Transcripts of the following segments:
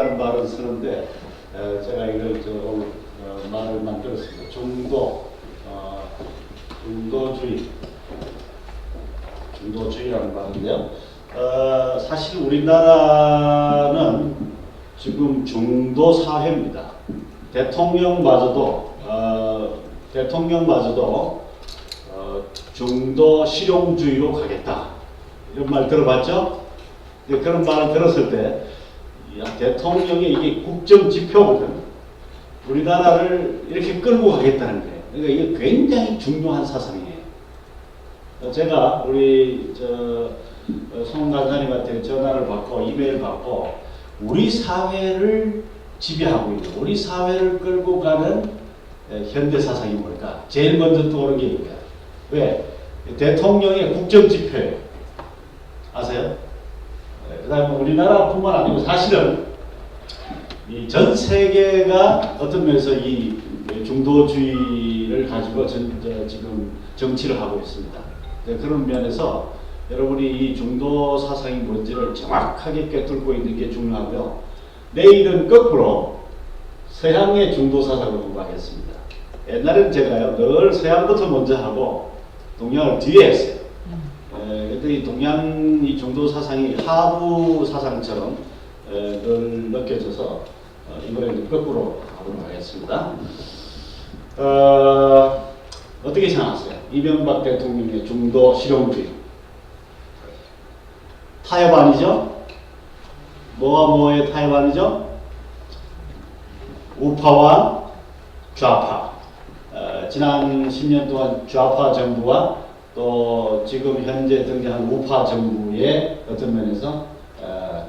중도주의라는 말을 쓰는데 제가 이걸 오늘 말을 만들었습니다. 중도주의라는 말인데요. 사실 우리나라는 지금 중도 사회입니다. 대통령마저도 중도 실용주의로 가겠다. 이런 말 들어봤죠? 그런 말을 들었을 때 대통령의 이게 국정 지표거든. 우리나라를 이렇게 끌고 가겠다는 거예요. 그러니까 이게 굉장히 중요한 사상이에요. 제가 우리 송 간사님한테 전화를 받고 이메일 받고 우리 사회를 지배하고 있는, 우리 사회를 끌고 가는 현대 사상이 뭘까? 제일 먼저 떠오르는 게 이거야. 왜? 대통령의 국정 지표예요. 아세요? 그 다음에 우리나라뿐만 아니고 사실은 이 전 세계가 어떤 면에서 이 중도주의를 가지고 지금 정치를 하고 있습니다. 그런 면에서 여러분이 이 중도 사상이 뭔지를 정확하게 꿰뚫고 있는 게 중요하고요. 내일은 거꾸로 서양의 중도 사상을 공부하겠습니다. 옛날에는 제가요 늘 서양부터 먼저 하고 동양을 뒤에 했어요. 그랬더니 동양 이 중도 사상이 하부 사상처럼 늘 느껴져서 이번에는 거꾸로 가도록 하겠습니다. 어떻게 생각하세요? 이명박 대통령의 중도 실용주의 타협 아니죠? 뭐와 뭐의 타협 아니죠? 우파와 좌파. 지난 10년 동안 좌파 정부와 또 지금 현재 등장한 우파 정부의 어떤 면에서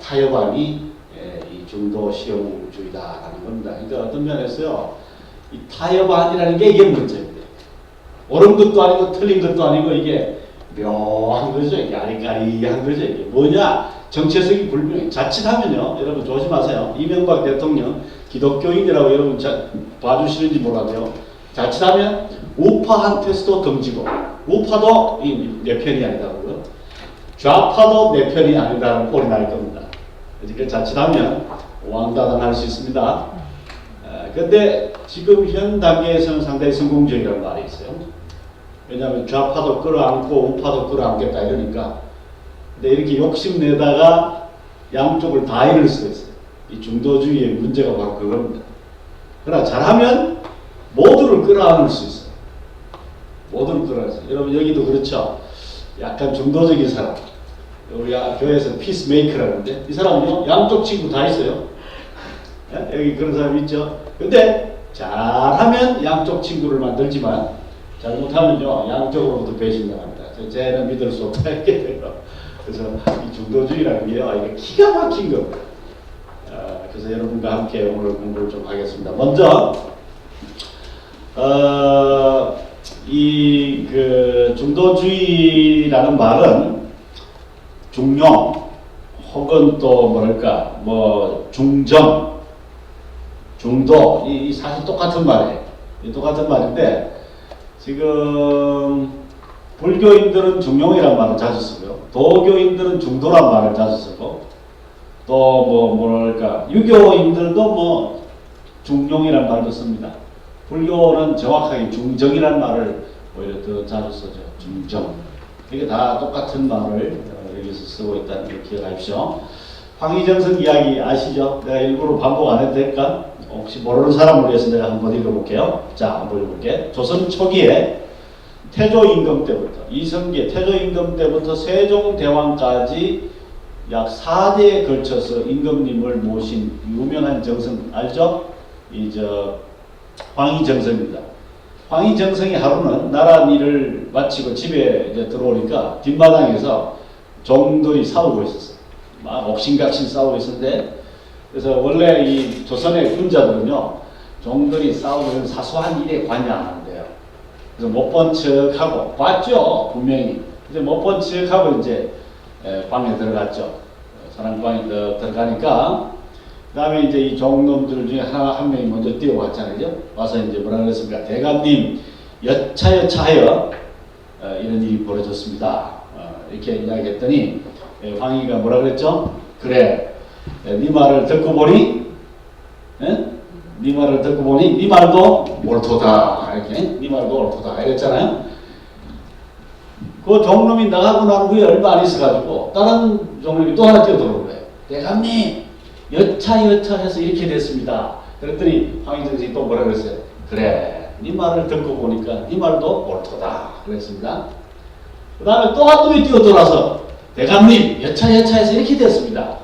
타협안이 이 중도 실용주의다라는 겁니다. 그러니까 어떤 면에서요, 이 타협안이라는 게 이게 문제입니다. 옳은 것도 아니고 틀린 것도 아니고 이게 묘한 거죠. 이게 아리까리한 거죠. 이게 뭐냐? 정체성이 불명해. 자칫하면요, 여러분 조심하세요. 이명박 대통령 기독교인이라고 여러분 봐주시는지 몰라도요. 자칫하면 우파한테서도 던지고, 우파도 내 편이 아니다고요. 좌파도 내 편이 아니다라는 꼴이 날 겁니다. 그러니까 자칫하면 왕따당할 수 있습니다. 근데 지금 현 단계에서는 상당히 성공적이라는 말이 있어요. 왜냐하면 좌파도 끌어안고 우파도 끌어안겠다 이러니까. 근데 이렇게 욕심내다가 양쪽을 다 잃을 수가 있어요. 이 중도주의의 문제가 바로 그겁니다. 그러나 잘하면 모두를 끌어안을 수 있어요. 모두를 끌어안을 수 있어요. 여러분 여기도 그렇죠. 약간 중도적인 사람. 우리 교회에서 피스메이커라는데 이 사람은요 양쪽 친구 다 있어요. 여기 그런 사람 있죠. 근데 잘하면 양쪽 친구를 만들지만 잘못하면요 양쪽으로부터 배신당합니다. 쟤는 믿을 수 없다 이렇게 돼요. 그래서 이 중도주의라는 게요 이게 기가 막힌 겁니다. 그래서 여러분과 함께 오늘 공부를 좀 하겠습니다. 먼저 이 중도주의라는 말은 중용 혹은 또 뭐랄까 중정, 중도 이 사실 똑같은 말이에요. 이 똑같은 말인데 지금 불교인들은 중용이라는 말을 자주 쓰고요. 도교인들은 중도란 말을 자주 쓰고 또 뭐랄까 유교인들도 중용이라는 말도 씁니다. 불교는 정확하게 중정이라는 말을 오히려 더 자주 쓰죠. 중정. 이게 다 똑같은 말을 여기서 쓰고 있다는 걸 기억하십시오. 황희정성 이야기 아시죠? 내가 일부러 반복 안 해도 될까? 혹시 모르는 사람을 위해서 내가 한번 읽어볼게요. 자, 한번 읽어볼게. 조선 초기에 태조임금 때부터 이성계 태조임금 때부터 세종대왕까지 약 4대에 걸쳐서 임금님을 모신 유명한 정성 알죠? 황희정성입니다. 황희정성이 하루는 나라 일을 마치고 집에 이제 들어오니까 뒷마당에서 종들이 싸우고 있었어요. 막 옥신각신 싸우고 있었는데 그래서 원래 이 조선의 군자들은요 종들이 싸우는 사소한 일에 관여 안 한대요. 그래서 못 본 척하고 봤죠 분명히. 근데 못 본 척하고 이제 방에 들어갔죠. 사랑방에 들어가니까 그 다음에 이제 이 종놈들 중에 한 명이 먼저 뛰어왔잖아요. 와서 이제 뭐라 그랬습니까? 대감님 여차여차하여 이런 일이 벌어졌습니다. 이렇게 이야기했더니 황희가 뭐라 그랬죠? 그래 네 말을 듣고 보니 예? 네 말을 듣고 보니 네 말도 옳도다. 이렇게 네 말도 옳도다 이랬잖아요. 그 종놈이 나가고 난 후에 얼마 안 있어가지고 다른 종놈이 또 하나 뛰어들어온 거예요. 대감님 여차여차해서 이렇게 됐습니다. 그랬더니 황희정이 또 뭐라 그랬어요? 그래 네 말을 듣고 보니까 네 말도 옳도다 그랬습니다. 그 다음에 또 한 놈이 뛰어들어와서 대감님 여차여차해서 이렇게 됐습니다.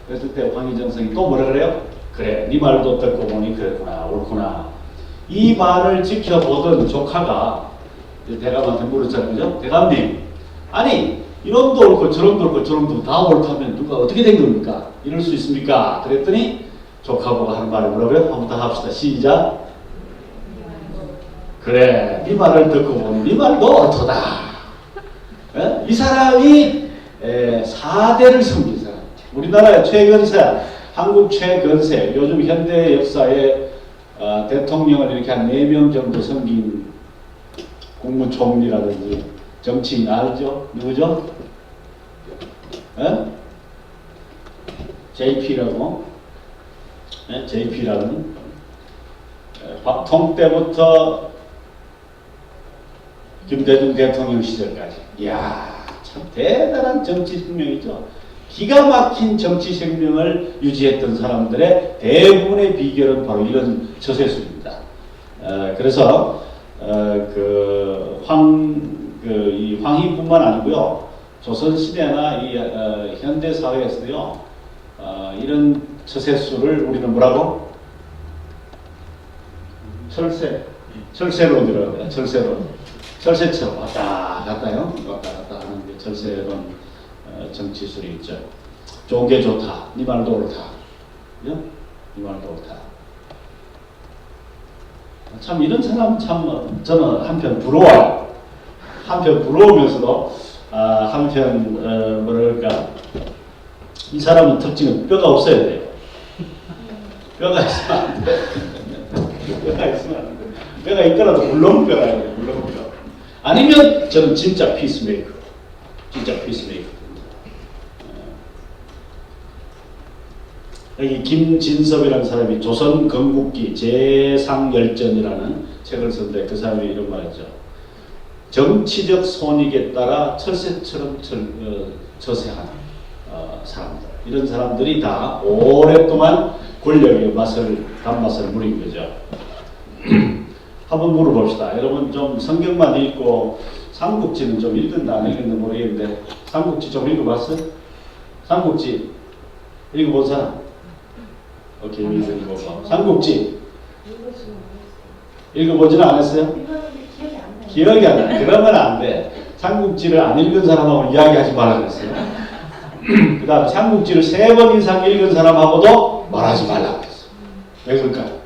그랬을 때 황희정성이 또 뭐라 그래요? 그래 네 말도 듣고 보니 그랬구나 옳구나. 이 말을 지켜보던 조카가 대감한테 물었잖아요. 그죠? 대감님 아니 이놈도 옳고 저놈도 옳고 저놈도 다 옳다면 누가 어떻게 된 겁니까? 이럴 수 있습니까? 그랬더니 조카보고 하는 말이 뭐라고요? 한번 더 합시다. 시작. 그래 네 말을 듣고 보니 네 말도 옳도다. 이 사람이 4대를 섬긴 사람. 우리나라의 최근세, 한국 최근세, 요즘 현대 역사에 대통령을 이렇게 한 4명 정도 섬긴 국무총리라든지 정치인 알죠? 누구죠? JP라고 JP라는 박통 때부터 김대중 대통령 시절까지 이야 참 대단한 정치 생명이죠. 기가 막힌 정치 생명을 유지했던 사람들의 대부분의 비결은 바로 이런 처세술입니다. 그래서 이 황희뿐만 아니고요. 조선시대나 이 현대 사회에서도요. 이런 처세술을 우리는 뭐라고? 철새로 들어갑니다. 철새처럼 왔다 갔다요. 왔다 갔다 하는 게 철새론 정치술이 있죠. 좋은 게 좋다. 네 말도 옳다. 네 말도 옳다. 참 이런 사람 참 저는 한편 부러워요. 한편 부러우면서도 한편 뭐랄까 이 사람은 특징은 뼈가 없어야 돼요. 뼈가 있으면 안 돼. 뼈가 있으면 안 돼. 뼈가 있더라도 물렁뼈가 돼요. 물렁뼈. 아니면 저는 진짜 피스메이커. 진짜 피스메이커. 여기 김진섭이라는 사람이 조선 건국기 재상열전이라는 책을 썼는데 그 사람이 이런 말했죠. 정치적 손익에 따라 철새처럼 처세하는 사람들. 이런 사람들이 다 오랫동안 권력의 단맛을 누린 거죠. 한번 물어봅시다. 여러분 좀 성경만 읽고 삼국지는 좀 읽었나 안 읽었나 모르겠는데 삼국지 좀 읽어봤어요? 삼국지 읽어본 사람? 오케이, 읽어봐. 삼국지 읽어보지는 않았어요? 기억이 안 나. 그러면 안 돼. 삼국지를 안 읽은 사람하고 이야기하지 말라 그랬어요. 그 다음 삼국지를 3번 이상 읽은 사람하고도 말하지 말라 그랬어요. 왜 그럴까요?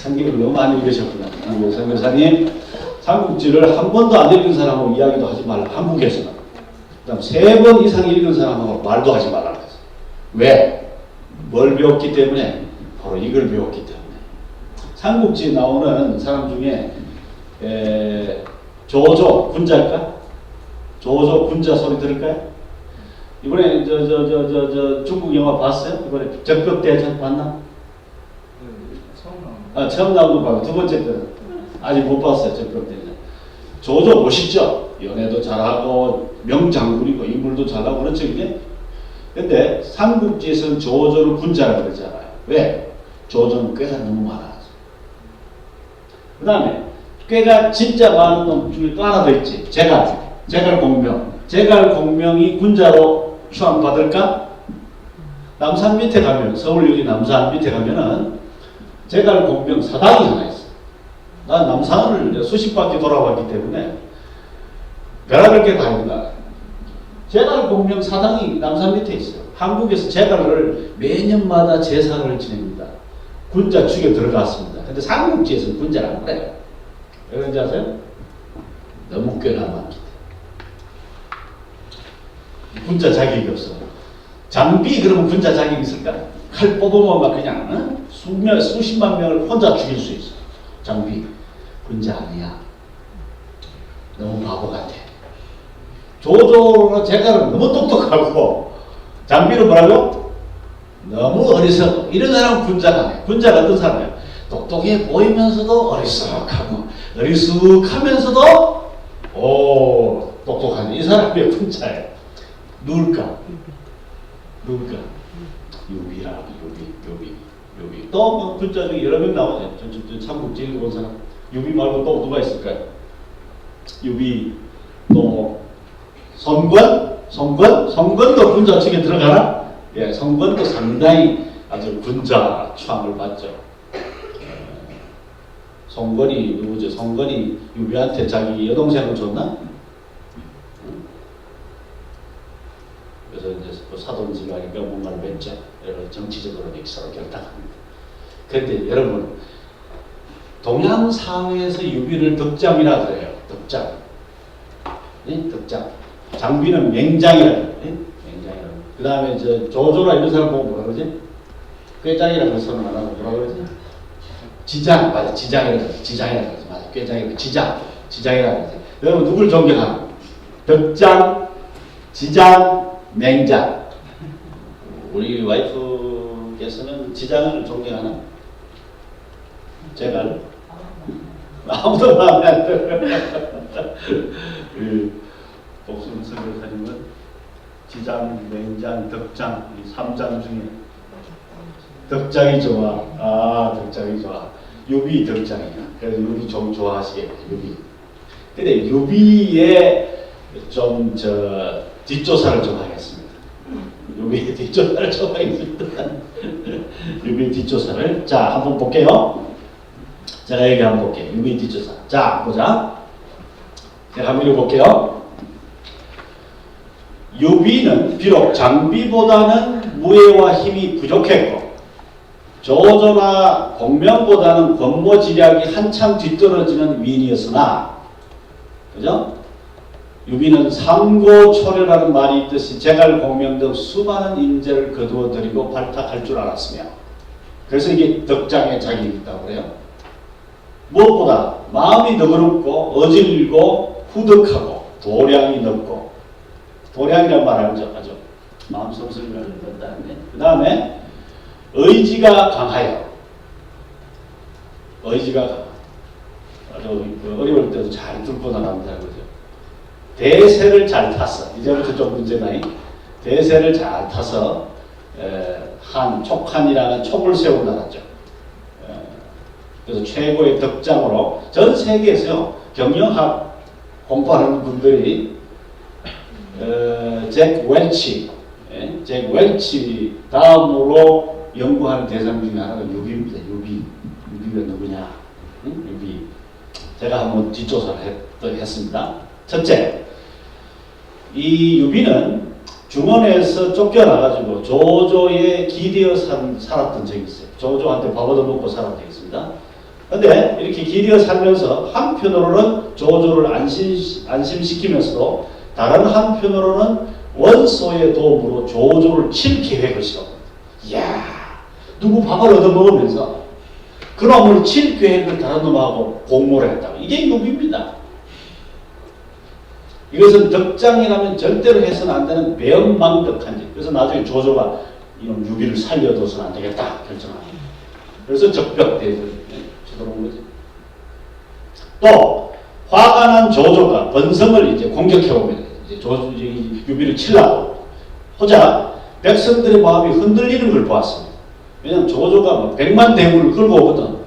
성경을 너무 많이 읽으셨구나. 성 교사님, 삼국지를 한 번도 안 읽은 사람하고 이야기도 하지 말라. 한국에서는. 그 다음 3번 이상 읽은 사람하고 말도 하지 말라 그랬어요. 왜? 뭘 배웠기 때문에? 바로 이걸 배웠기 때문에. 삼국지에 나오는 사람 중에 조조 군자일까? 조조 군자 소리 들을까요? 이번에 중국 영화 봤어요? 이번에 적벽대전 봤나? 처음 나온 거 봐요. 두 번째 때는 아직 못 봤어요. 적벽대전. 조조 멋있죠? 연애도 잘하고 명장군이고 인물도 잘하고 그렇죠 이게? 근데 삼국지에서는 조조를 군자라고 그러잖아요. 왜? 조조는 꾀가 너무 많아서. 그 다음에 꾀가 진짜 많은 놈 중에 또 하나 더 있지. 제갈공명. 제갈공명이 군자로 추앙받을까? 남산 밑에 가면, 서울역이 남산 밑에 가면은 제갈공명 사당이 하나 있어. 난 남산을 수십 바퀴 돌아봤기 때문에 별의별 게 다 있다. 제갈공명 사당이 남산 밑에 있어요. 한국에서 제갈을 매년마다 제사를 지냅니다. 군자 축에 들어갔습니다. 근데 삼국지에서는 군자를 안 그래요. 왜 그런지 아세요? 너무 꾀나 많기 때문에. 군자 자격이 없어. 장비 그러면 군자 자격이 있을까? 칼 뽑으면 막 그냥 수십만 명을 혼자 죽일 수 있어. 장비. 군자 아니야. 너무 바보 같아. 조조나 제갈은 너무 똑똑하고 장비는 뭐라고? 너무 어리석어. 이런 사람은 군자가 아니에요. 군자가 어떤 사람이에요? 똑똑해 보이면서도 어리석하고 어리숙하면서도 똑똑한 이 사람이 군자예요. 누굴까? 유비라. 유비. 또 뭐 군자 중에 여러 명 나오죠. 저 삼국지 읽어본 사람. 유비 말고 또 누가 있을까요? 유비 또 성권도 군자 측에 들어가나? 예, 성권도 상당히 아주 군자 추앙을 받죠. 성권이 누구죠? 성권이 유비한테 자기 여동생을 줬나? 그래서 이제 사돈지간이니까 뭔가를 맺죠. 여러 정치적으로 서로 결탁합니다. 그런데 여러분, 동양사회에서 유비를 덕장이라 그래요. 덕장. 네? 덕장. 장비는 맹장이라 그래요. 네? 맹장이라. 그 다음에 조조라 이런 사람 보고 뭐라 그러지? 꾀장이라고 선언 안 하고 뭐라 그러지? 지장, 맞아. 지장이라 그러지. 지장이라 그러지. 맞아. 꾀장이라 지장이라 그러지. 여러분, 누굴 존경하노? 덕장, 지장, 맹장. 우리 와이프께서는 지장을 존경하나? 제가 아무도 마음에 안 들어요. 복순석을 가지면 지장, 맹장, 덕장 이 3장 중에 덕장이 좋아. 덕장이 좋아. 유비 덕장이야. 그래서 유비 좀 좋아하시겠네. 유비. 근데 유비의 좀 뒷조사를 좀 하겠습니다. 유비의 뒷조사를 좀 하겠습니다. 유비의 뒷조사를 자 한번 볼게요. 제가 여기 한번 볼게요. 유비 뒷조사. 자 보자. 제가 한번 읽어볼게요. 유비는 비록 장비보다는 무예와 힘이 부족했고 조조나 공명보다는 권모지략이 한참 뒤떨어지는 위인이었으나, 그죠? 유비는 삼고초려라는 말이 있듯이 제갈공명 등 수많은 인재를 거두어들이고 발탁할 줄 알았으며, 그래서 이게 덕장의 자격이 있다고 그래요. 무엇보다 마음이 너그럽고 어질고 후덕하고 도량이 넓고, 도량이란 말 알죠? 마음 성슬을 넓다는데, 그 다음에 의지가 강하여, 아주 어려울 때도 잘 뚫고 나갑니다. 그죠? 대세를 잘 탔어. 이제부터 좀 문제나이. 대세를 잘 타서 촉한이라는 촉을 세우고 나갔죠. 그래서 최고의 덕장으로 전 세계에서요, 경영학 공부하는 분들이 잭 웰치 다음으로 연구하는 대상 중에 하나가 유비입니다. 유비가 누구냐? 유비. 제가 한번 뒷조사를 했습니다. 첫째, 이 유비는 중원에서 쫓겨나가지고 조조에 기대어 살았던 적이 있어요. 조조한테 밥 얻어먹고 살았던 적이 있습니다. 근데 이렇게 기대어 살면서 한편으로는 조조를 안심시키면서도 다른 한편으로는 원소의 도움으로 조조를 칠 계획을 세웁니다. 이야, 누구 밥을 얻어먹으면서 그놈을 칠 계획을 다른 놈하고 공모를 했다고. 이게 유비입니다. 이것은 덕장이라면 절대로 해서는 안 되는 배은망덕한 짓. 그래서 나중에 조조가 이런 유비를 살려둬서는 안 되겠다 결정합니다. 그래서 적벽대회를 쳐들어온 거죠. 또 화가 난 조조가 번성을 이제 공격해옵니다. 이제 유비를 치려고 하자 백성들의 마음이 흔들리는 걸 보았습니다. 왜냐하면 조조가 100만 대군을 끌고 오거든.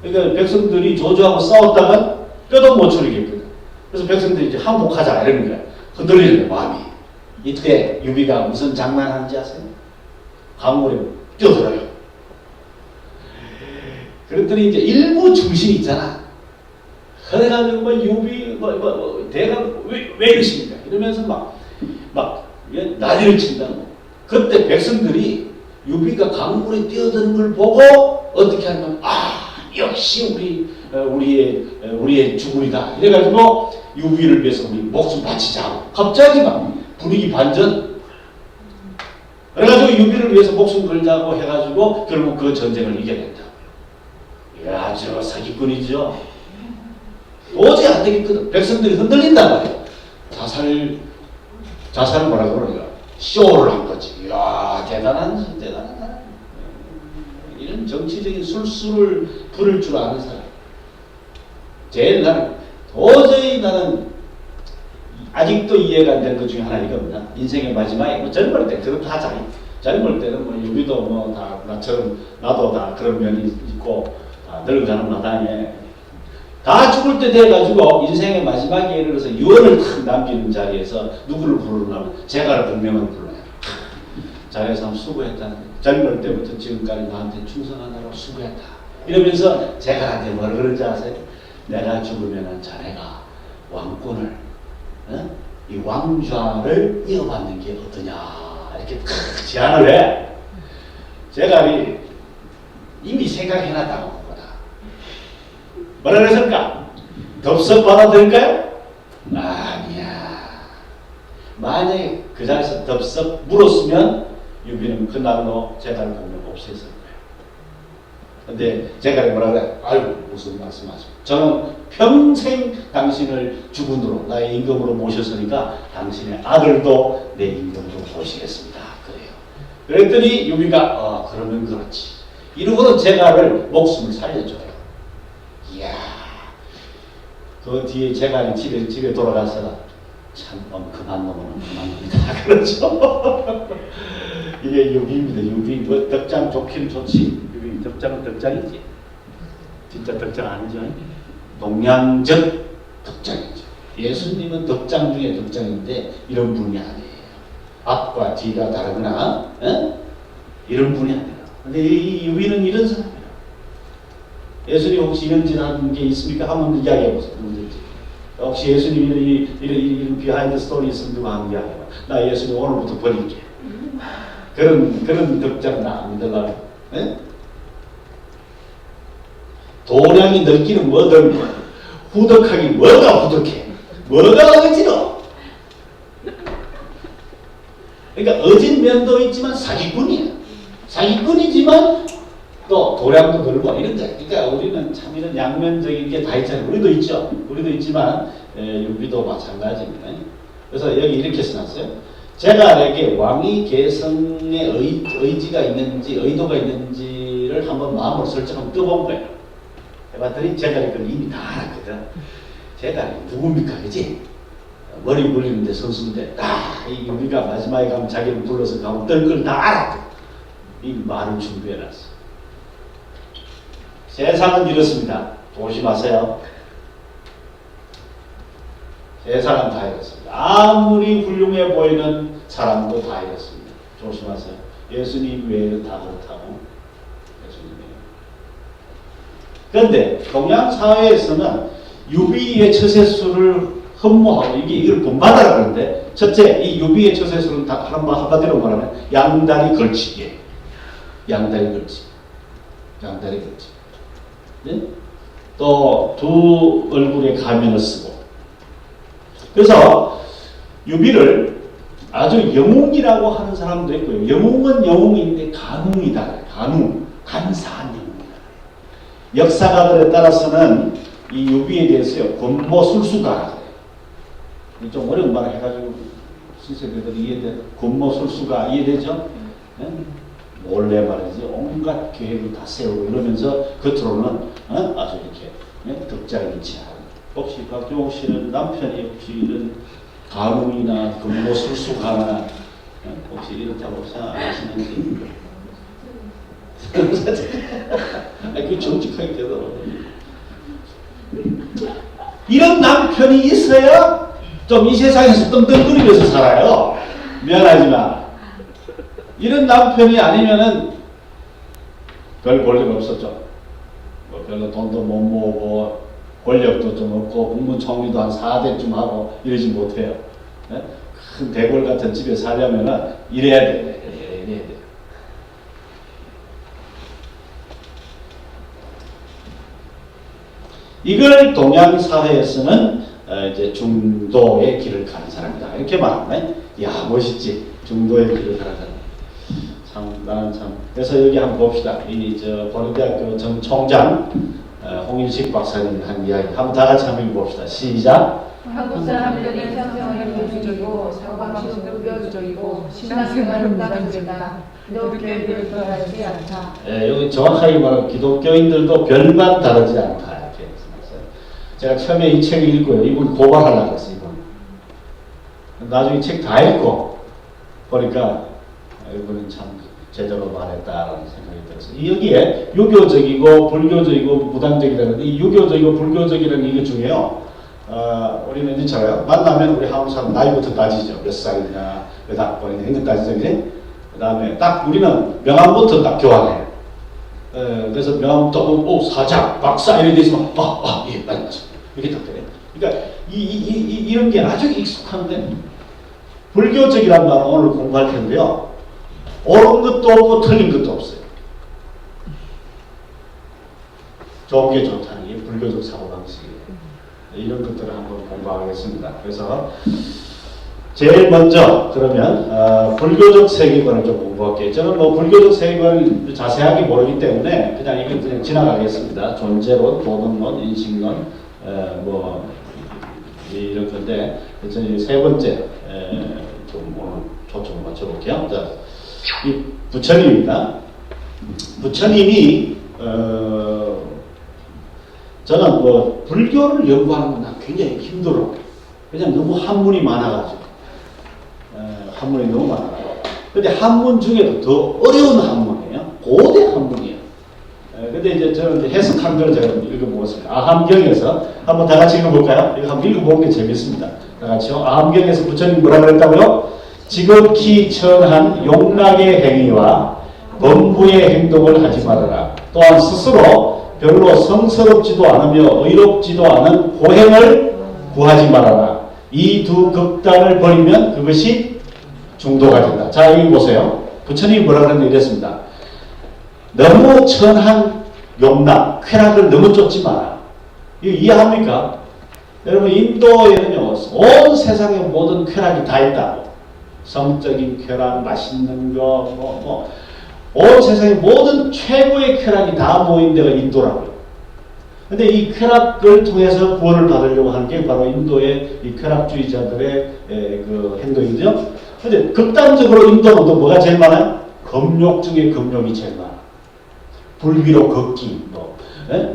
그러니까 백성들이 조조하고 싸웠다가 뼈도 못 추리겠거든. 그래서 백성들이 이제 항복하자 이러는 거야. 흔들리는 거야, 마음이. 이때 유비가 무슨 장난하는지 아세요? 강물에 뛰어들어요. 그랬더니 이제 일부 중심이 있잖아. 그래가지고 유비 대가 왜 이러십니까? 이러면서 막 난리를 친다는 거야. 그때 백성들이 유비가 강물에 뛰어드는 걸 보고 어떻게 하냐면 역시 우리의 주군이다. 이래가지고 유비를 위해서 우리 목숨 바치자고 갑자기 막 분위기 반전. 그래가지고 유비를 위해서 목숨 걸자고 해가지고 결국 그 전쟁을 이겨냈다. 이야, 저 사기꾼이죠. 도저히 안 되겠거든. 백성들이 흔들린단 말이야. 자살 뭐라고 그러니까 쇼를 한 거지. 이야, 대단한. 이런 정치적인 술수를 부릴 줄 아는 사람. 제일 나는 도저히 나는 아직도 이해가 안 되는 것 중에 하나 이겁니다. 인생의 마지막에 뭐 젊을 때 그것도 하자. 젊을 때는 뭐 유비도 뭐 다 나처럼 나도 다 그런 면이 있고 다 늙어가는 마당에 다 죽을 때 돼가지고 인생의 마지막에 이르러서 유언을 탁 남기는 자리에서 누구를 부르려면 제가 분명을 불러요. 자기가 참 수고했다. 젊을 때부터 지금까지 나한테 충성하느라고 수고했다. 이러면서 제가 나한테 뭘 그런지 아세요? 내가 죽으면 자네가 왕권을 이 왕좌를 이어받는 게 어떠냐 이렇게 제안을 해. 제가 이미 생각해놨다고 그거다. 뭐라 그랬을까? 덥석 받아들일까요? 아니야. 만약에 그 자리에서 덥석 물었으면 유비는 그날로 제가를 보면 없앴을 거예요. 근데 제가 뭐라 그래? 아유 무슨 말씀하세요? 저는 평생 당신을 주군으로 나의 임금으로 모셨으니까 당신의 아들도 내 임금으로 모시겠습니다. 그래요. 그랬더니 유비가 그러면 그렇지. 이러고는 제가를 목숨을 살려줘요. 이야. 그 뒤에 제가 집에 돌아가서 참 그만 놈은 그만 놈이다. 그렇죠. 이게 유비입니다. 유비 뭐 덕장 좋긴 좋지. 유비 덕장은 덕장이지. 진짜 덕장 아니죠. 동양적 덕장이죠. 예수님은 덕장 중에 덕장인데 이런 분이 아니에요. 앞과 뒤가 다르거나 이런 분이 아니라. 근데 이 유비는 이런 사람이에요. 예수님 혹시 이런 짓 하는 게 있습니까? 한번 이야기해 보세요. 혹시 예수님이 이런 비하인드 스토리 있으면 누가 한번 이야기해 봐. 나 예수님 오늘부터 버릴게. 그런 덕장 나 안 믿으려고. 도량이 넓기는 뭐든 후덕하기 뭐가 후덕해. 뭐가 어지러. 그러니까 어진 면도 있지만 사기꾼이야. 사기꾼이지만 또 도량도 넓고 이런 데. 그러니까 우리는 참 이런 양면적인 게 다 있잖아요. 우리도 있죠. 우리도 있지만 유비도 마찬가지입니다. 그래서 여기 이렇게 써놨어요. 제갈에게 왕위 계승의 의지가 있는지 의도가 있는지를 한번 마음으로 설정하면 떠본 거예요. 해봤더니 제갈이 그걸 이미 다 알았거든. 제갈이 누굽니까 그지? 머리 굴리는데 선수인데 이 유비가 마지막에 가면 자기를 불러서 가면 뜰 걸 다 알았거든. 이 말을 준비해놨어. 세상은 이렇습니다. 조심하세요. 세상은 다 이렇습니다. 아무리 훌륭해 보이는 사람도 다 이렇습니다. 조심하세요. 예수님 외에는 다 그렇다고. 예수님 외에는. 그런데 동양 사회에서는 유비의 처세술을 흠모하고 이걸 본받아라 그러는데 첫째 이 유비의 처세술은 다 한마디로 말하면 양다리 걸치기. 양다리 걸치기. 양다리 걸치기. 네? 또 두 얼굴에 가면을 쓰고. 그래서 유비를 아주 영웅이라고 하는 사람도 있고요. 영웅은 영웅인데 간웅이다. 간웅, 간사한 영웅이다. 역사가들에 따라서는 이 유비에 대해서요. 권모술수가 좀 어려운 말을 해가지고 신세대들이 이해돼. 권모술수가 이해되죠? 네? 몰래 말이지 온갖 계획을 다 세우고 이러면서 겉으로는 아주 이렇게 덕장일치하고. 혹시 박종욱 씨는 남편이 혹시 이런 간웅이나 근모술수가나 혹시 이렇다고 생각 안 하시는지? 그 정직하게 되더라고요. 이런 남편이 있어야 좀 이 세상에서 떵떵거리면서 살아요. 미안하지만 이런 남편이 아니면은 별 볼일 없었죠. 뭐 별로 돈도 못 모으고 권력도 좀 없고 국무총리도 한 4대쯤 하고 이러지 못해요. 네? 큰 대궐 같은 집에 살려면은 이래야 돼. 이래야 돼. 이걸 동양 사회에서는 이제 중도의 길을 가는 사람이다. 이렇게 말하면 야 멋있지. 중도의 길을 가는 사람. 참 나는 참. 그래서 여기 한번 봅시다. 이 저 고려대학교 전 총장 홍일식 박사님이 한 이야기 한번 다 같이 한번 읽어봅시다. 시작. 한국 사람들이 일상생활이 보수적이고 사고방식은 불교적이고 신앙생활은 무당적이다. 기독교인들은 다르지 않다. 여기 정확하게 말하면 기독교인들도 별반 다르지 않다 이렇게 말씀하셨어요. 제가 처음에 이 책을 읽고요. 이분 고발하려고 했어요. 이분. 나중에 책 다 읽고 보니까 이분은 참 제대로 말했다라는 생각이 들었어요. 여기에 유교적이고 불교적이고 무당적이라는 이 유교적이고 불교적이라는 이게 중요해요. 우리는 이처럼 만나면 우리 한국 사람 나이부터 따지죠. 몇 살이냐, 몇 학번이냐 이런 거 따지죠. 그지? 그 다음에 딱 우리는 명함부터 딱 교환해요. 그래서 명함부터 오 사장, 박사 이런 데 있으면 예, 맞습니다. 이렇게 딱 돼요. 그러니까 이런 게 아주 익숙한데 불교적이란 말은 오늘 공부할 텐데요. 옳은 것도 없고 틀린 것도 없어요. 좋은 게 좋다는 게 불교적 사고방식이에요. 이런 것들을 한번 공부하겠습니다. 그래서 제일 먼저 그러면 불교적 세계관을 좀 공부할게요. 저는 뭐 불교적 세계관을 자세하게 모르기 때문에 그냥 이건 그냥 지나가겠습니다. 존재론, 도덕론, 인식론 뭐 이런 건데 저는 세 번째 좀 오늘 초점을 맞춰볼게요. 자, 이 부처님입니다. 부처님이 저는 뭐 불교를 연구하는 건 굉장히 힘들어. 그냥 너무 한문이 많아가지고 한문이 너무 많아가지고. 근데 한문 중에도 더 어려운 한문이에요. 고대 한문이에요. 근데 이제 저는 이제 해석한 걸 제가 읽어보겠습니다. 아함경에서 한번 다 같이 읽어볼까요? 이거 한번 읽어보는 게 재밌습니다. 다 같이요. 아함경에서 부처님 뭐라 그랬다고요? 지극히 천한 용락의 행위와 범부의 행동을 하지 말아라. 또한 스스로 별로 성스럽지도 않으며 의롭지도 않은 고행을 구하지 말아라. 이 두 극단을 버리면 그것이 중도가 된다. 자, 여기 보세요. 부처님이 뭐라 그랬는데 이랬습니다. 너무 천한 용락, 쾌락을 너무 쫓지 마라. 이거 이해합니까? 여러분 인도에는요, 온 세상의 모든 쾌락이 다 있다고. 성적인 쾌락, 맛있는 거, 온 세상의 모든 최고의 쾌락이 다 모인 데가 인도라고요. 근데 이 쾌락을 통해서 구원을 받으려고 하는 게 바로 인도의 이 쾌락주의자들의 그 행동이죠. 근데 극단적으로 인도는 또 뭐가 제일 많아요? 금욕 중에 금욕이 제일 많아. 불 위로 걷기,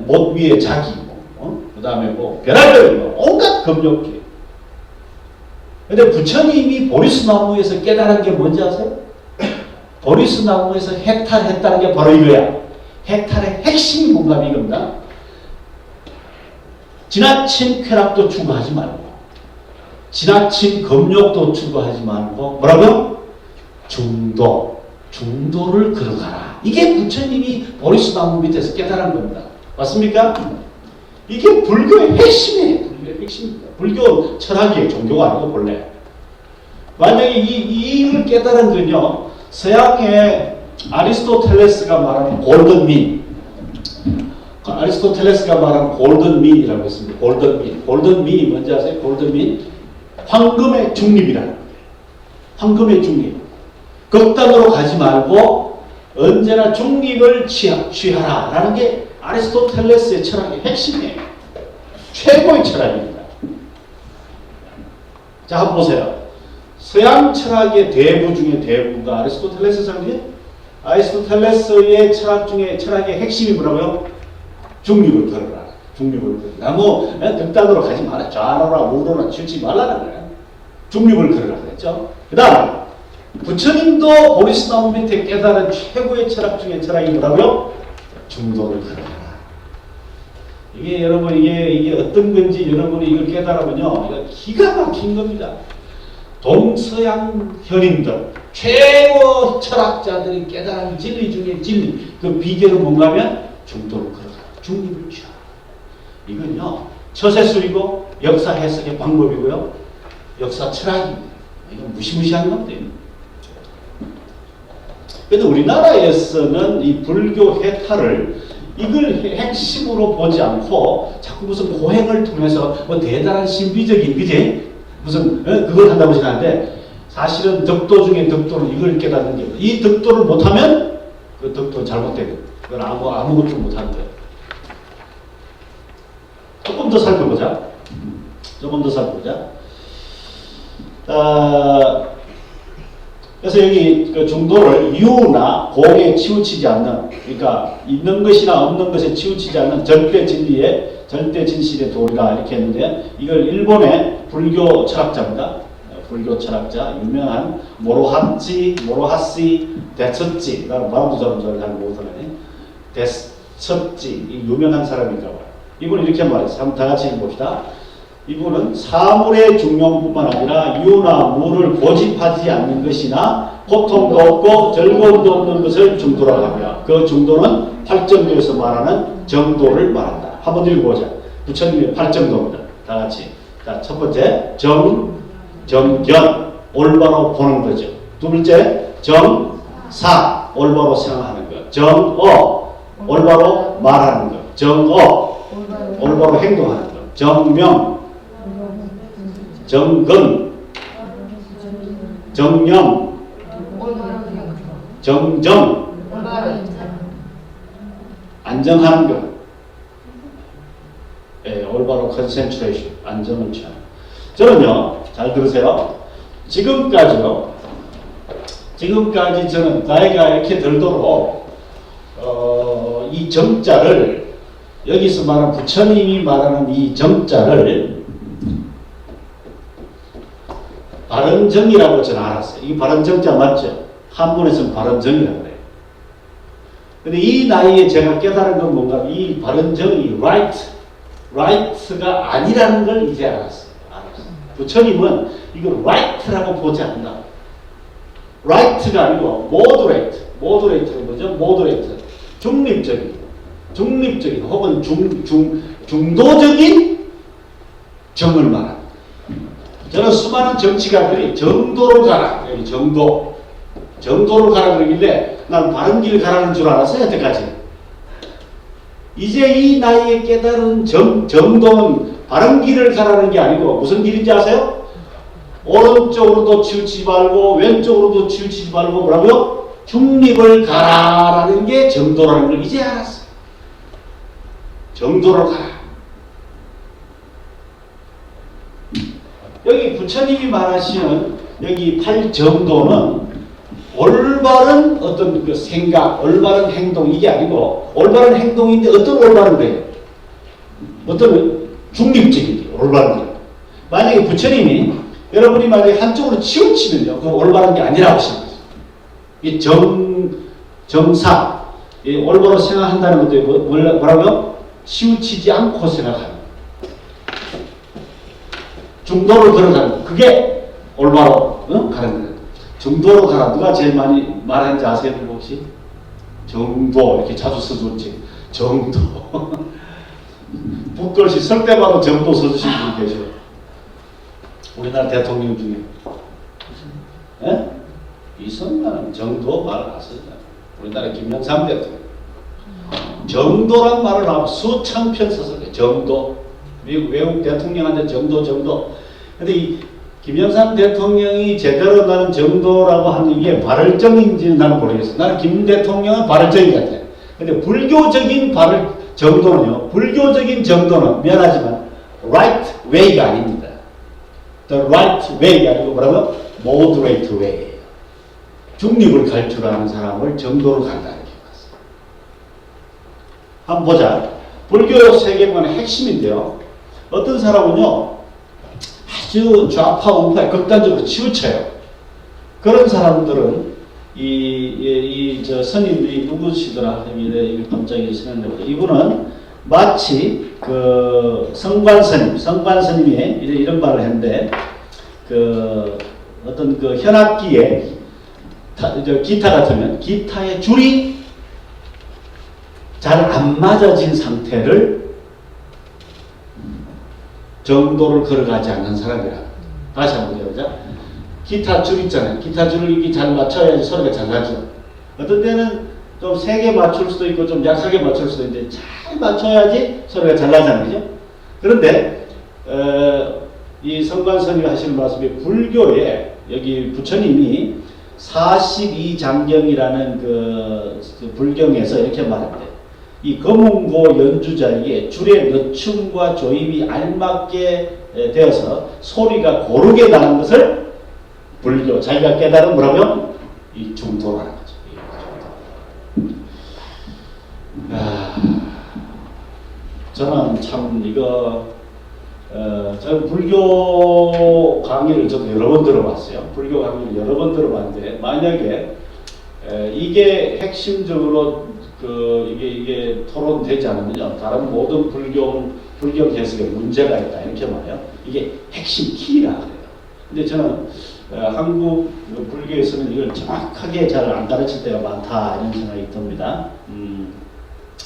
못 위에 자기, 그 다음에 별의별 온갖 금욕기. 근데 부처님이 보리스 나무에서 깨달은 게 뭔지 아세요? 보리스 나무에서 해탈했다는 게 바로 이거야. 해탈의 핵심이 뭔가 이겁니다. 지나친 쾌락도 추구하지 말고, 지나친 금욕도 추구하지 말고, 뭐라고요? 중도를 걸어가라. 이게 부처님이 보리스 나무 밑에서 깨달은 겁니다. 맞습니까? 이게 불교의 핵심이에요. 불교의 핵심입니다. 불교 철학이에요. 종교가 아니고 본래. 만약에 이를 깨달은 건요, 서양의 아리스토텔레스가 말하는 골든민, 아리스토텔레스가 말하는 골든민이라고 했습니다. 골든민. 골든민이 뭔지 아세요? 골든민? 황금의 중립이라는 거예요. 황금의 중립. 극단으로 가지 말고 언제나 중립을 취하라 라는 게 아리스토텔레스의 철학의 핵심이에요. 최고의 철학입니다. 자, 한번 보세요. 서양 철학의 대부 중에 대부가 아리스토텔레스 철학이에요. 아리스토텔레스의 철학 중에 철학의 핵심이 뭐라고요? 중립을 걸어라. 중립을 걸어라. 너무 극단으로 가지 마라. 좌로나 우로나 치우치 말라는 거예요. 중립을 걸어라 그랬죠. 그 다음 부처님도 보리스 나무 밑에 깨달은 최고의 철학 중에 철학이 뭐라고요? 중도를 걸어라. 이게 여러분 이게 어떤 건지 여러분이 이걸 깨달으면요, 이거 기가 막힌 겁니다. 동서양 현인들 최고 철학자들이 깨달은 진리 중에 진리, 그 비결은 뭔가 하면 중도를 걸어라. 중립을 취하라. 이건요, 처세술이고 역사 해석의 방법이고요, 역사 철학입니다. 이건 무시무시한 겁니다. 그런데 우리나라에서는 이 불교 해탈을 이걸 핵심으로 보지 않고 자꾸 무슨 고행을 통해서 뭐 대단한 신비적인, 그지? 무슨 그걸 한다고 생각하는데, 사실은 덕도 중에 덕도는 이걸 깨닫는 게, 이 덕도를 못하면 그 덕도는 잘못되는, 그건 아무것도 못하는 거예요. 조금 더 살펴보자. 조금 더 살펴보자. 그래서 여기 그 중도를 유나 공에 치우치지 않는, 그러니까 있는 것이나 없는 것에 치우치지 않는 절대 진리의 절대 진실의 도리라 이렇게 했는데, 이걸 일본의 불교 철학자입니다. 불교 철학자 유명한 모로하시 데츠지, 나는 말도 잘 못하네. 데츠지, 이 유명한 사람인가 봐요. 이분은 이렇게 말했어요. 한번 다 같이 읽어봅시다. 이분은 사물의 중용뿐만 아니라 유나 무를 고집하지 않는 것이나 고통도 없고 즐거움도 없는 것을 중도라고 하며, 그 중도는 팔정도에서 말하는 정도를 말한다. 한번 읽어보자. 부처님의 팔정도입니다. 다 같이. 자, 첫 번째 정견, 올바로 보는 거죠. 두 번째 정사, 올바로 생각하는 것. 정어, 올바로 말하는 것. 정어, 올바로 행동하는 것. 정명, 정근, 정령, 정정, 안정하는 것. 예, 올바로 컨센트레이션, 안정을 취하는. 저는요, 잘 들으세요. 지금까지 저는 나이가 이렇게 들도록 이 정자를, 여기서 말하는 부처님이 말하는 이 정자를 바른정이라고 저는 알았어요. 이게 바른정자 맞죠? 한문에서는 바른정이라고 그래요. 근데 이 나이에 제가 깨달은 건 뭔가, 이 바른정이 right가 아니라는 걸 이제 알았어요. 부처님은 이걸 right라고 보지 않는다. right가 아니고 moderate가 뭐죠? moderate, 중립적인 혹은 중도적인 정을 말합니다. 저는 수많은 정치가들이 정도로 가라, 여기 정도로 가라 그러길래 난 바른 길 가라는 줄 알았어요, 여태까지. 이제 이 나이에 깨달은 정도는 바른 길을 가라는 게 아니고 무슨 길인지 아세요? 오른쪽으로도 치우치지 말고 왼쪽으로도 치우치지 말고 뭐라고요? 중립을 가라라는 게 정도라는 걸 이제 알았어요. 정도로 가라. 여기 부처님이 말하시는 여기 8정도는 올바른 어떤 그 생각, 올바른 행동, 이게 아니고 올바른 행동인데 어떤 올바른 거예요? 어떤 중립적이죠. 올바른 거. 만약에 부처님이 여러분이 만약에 한쪽으로 치우치면요, 그건 올바른 게 아니라고 생각해요. 이 정사, 이 올바로 생각한다는 것도 뭐라고요? 치우치지 않고 생각하는 거. 중도로 걸어가는 거. 그게 올바로 가는 거예요. 정도로 가라. 누가 제일 많이 말하는지 아세요? 혹시? 정도. 이렇게 자주 써줬지. 정도. 북글씨 쓸 때마다 정도 써주시는 분 계셔. 우리나라 대통령 중에. 예? 이승만은 정도 말을 안 쓰잖아요. 우리나라 김영삼 대통령. 정도란 말을 하면 수천 편 써서 그래요. 정도. 외국 대통령한테 정도. 근데 이 김영삼 대통령이 제대로 나는 정도라고 하는 게 발을정인지는 나는 모르겠어요. 나는 김 대통령은 발을정인 것 같아요. 근데 불교적인 정도는요, 불교적인 정도는 미안하지만 right way가 아닙니다. The right way가 아니고 뭐라고요? moderate way예요. 중립을 갈 줄 아는 사람을 정도로 간다는 게 맞습니다. 한번 보자. 불교 세계관의 핵심인데요. 어떤 사람은요, 아주 좌파 우파에 극단적으로 치우쳐요. 그런 사람들은 저 스님이 누구시더라? 이게 갑자기 생각나는데, 이분은 마치 그 성관스님이 이런 말을 했는데, 그 어떤 그 현악기에 기타 같으면 기타의 줄이 잘 안 맞아진 상태를 정도를 걸어가지 않는 사람이라. 다시 한번 해보자. 기타 줄 있잖아요. 기타 줄을 이렇게 잘 맞춰야지 소리가 잘 나죠. 어떤 때는 좀 세게 맞출 수도 있고 좀 약하게 맞출 수도 있는데 잘 맞춰야지 소리가 잘 나잖아요. 그죠? 그런데 이 성관스님이 하시는 말씀이 불교에 여기 부처님이 42장경이라는 그 불경에서 이렇게 말합니다. 이 검은고 연주자에게 줄의 늦춤과 조임이 알맞게 되어서 소리가 고르게 나는 것을 불교, 자기가 깨달은 뭐라고요? 이 중도라는 거죠. 저는 참 이거 저는 불교 강의를 저도 여러 번 들어봤어요. 불교 강의를 여러 번 들어봤는데 만약에 이게 핵심적으로 이게 토론되지 않으면요, 다른 모든 불교 해석에 문제가 있다 이렇게 말해요. 이게 핵심 키라 그래요. 근데 저는 한국 불교에서는 이걸 정확하게 잘 안 가르칠 때가 많다 이런 생각이 듭니다.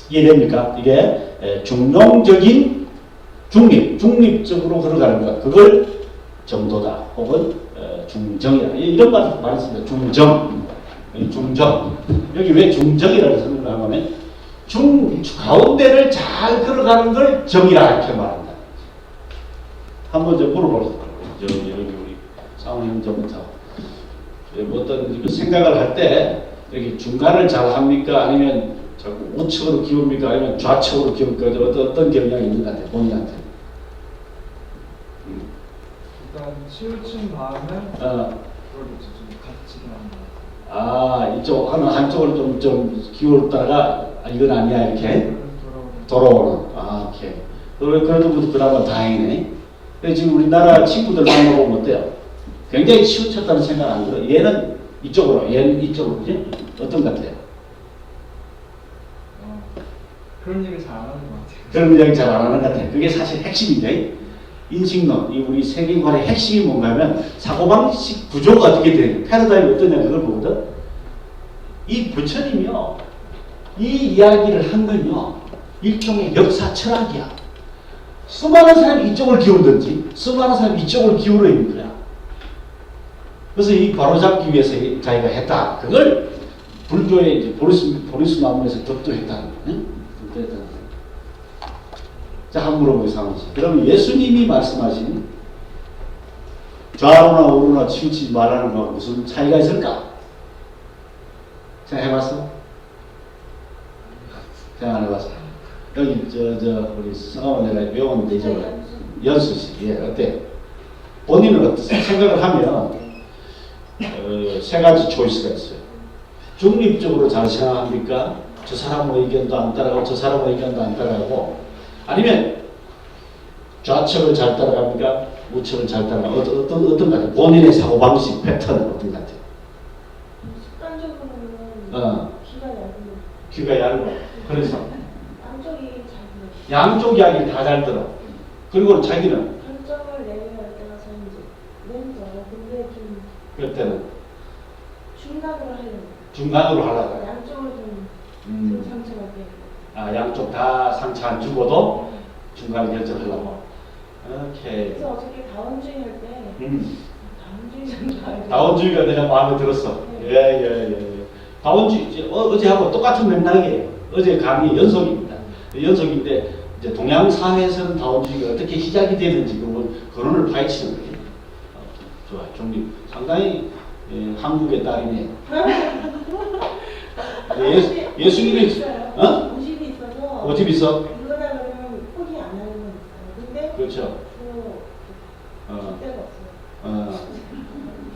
이해됩니까? 이게 중庸중립적으로 걸어가는 것, 그걸 정도다 혹은 중정이다 이런 말을 씁니다. 중정. 여기 왜 중정이라고 설명하면 가운데를 잘 걸어가는 걸 정이라 이렇게 말합니다. 한번 좀 물어보세요. 여기 우리 사모님 전부터 어떤 생각을 할 때 여기 중간을 잘 합니까? 아니면 자꾸 우측으로 기웁니까? 아니면 좌측으로 기웁니까? 어떤 경향이 있는 것 같아요, 본인한테? 일단 치우친 다음에 그걸 이제 좀 같이 하는 거. 이쪽 한쪽으로 좀 기울다가 이건 아니야 이렇게 돌아오는. 오케이. 그래도 그나마 다행이네. 근데 지금 우리나라 친구들 만나보면 어때요? 굉장히 치우쳤다는 생각 안 들어. 얘는 이쪽으로, 얘는 이쪽으로, 그지? 어떤 것 같아요? 그런 얘기 잘 안 하는 것 같아요. 그런 얘기 잘 안 하는 것 같아요. 그게 사실 핵심인데, 인식론, 이 우리 세계관의 핵심이 뭔가 하면 사고방식 구조가 어떻게 되는, 패러다임이 어떠냐 그걸 보거든. 이 부처님이요, 이 이야기를 한 건요, 일종의 역사 철학이야. 수많은 사람이 이쪽을 기울든지, 수많은 사람이 이쪽을 기울어 있는 거야. 그래서 이 바로잡기 위해서 자기가 했다. 그걸 불교의 이제 보리수 나무에서 덧도했다는 거예요. 덧도했다는 거예요. 자, 한번 물어보세요, 상훈 씨. 그러면 예수님이 말씀하신 좌우나 우로나 치우치지 말라는 거 무슨 차이가 있을까? 생각해봤어? 생각 안 해봤어? 여기 우리 성함은 내가 외웠는데 이제 연수 씨, 예, 어때? 본인은 어떻게 생각을 하면 세 가지 초이스가 있어요. 중립적으로 잘 생각합니까? 저 사람의 의견도 안 따라가고 저 사람의 의견도 안 따라가고, 아니면 좌측을 잘 따라갑니까? 우측을 잘 따라가고 어떤 것 같아요? 본인의 사고방식 패턴은 어떤 것 같아요? 습관적으로는 귀가 얇고 그래서 양쪽이 잘 들어요. 양쪽 이야기 다 잘 들어. 그리고 자기는 결정을 내려야 할 때가 저는 내리잖아요. 근데 좀 그럴 때는 중간으로 하려고. 중간으로 하려고. 양쪽을 좀 상처받게. 양쪽 다 상처 안 주고도 중간 결정하려고. 오케이. 그래서 어저께 다원주의 할 때 다원주의 좀 좋아해요. 다원주의가 내가 마음에 들었어. 예. 다원주의 어제하고 똑같은 맥락이에요. 어제 강의 연속입니다. 연속인데 이제 동양 사회에서는 다원주의가 어떻게 시작이 되는지 그 근원을 파헤치는 거예요. 좋아, 중립. 상당히 한국의 딸이네. 예수님이 고집이 있어서. 고집 있어? 이거다 그러면 포기 안 하는 건 있어요. 근데 그렇죠. 때가 없어요.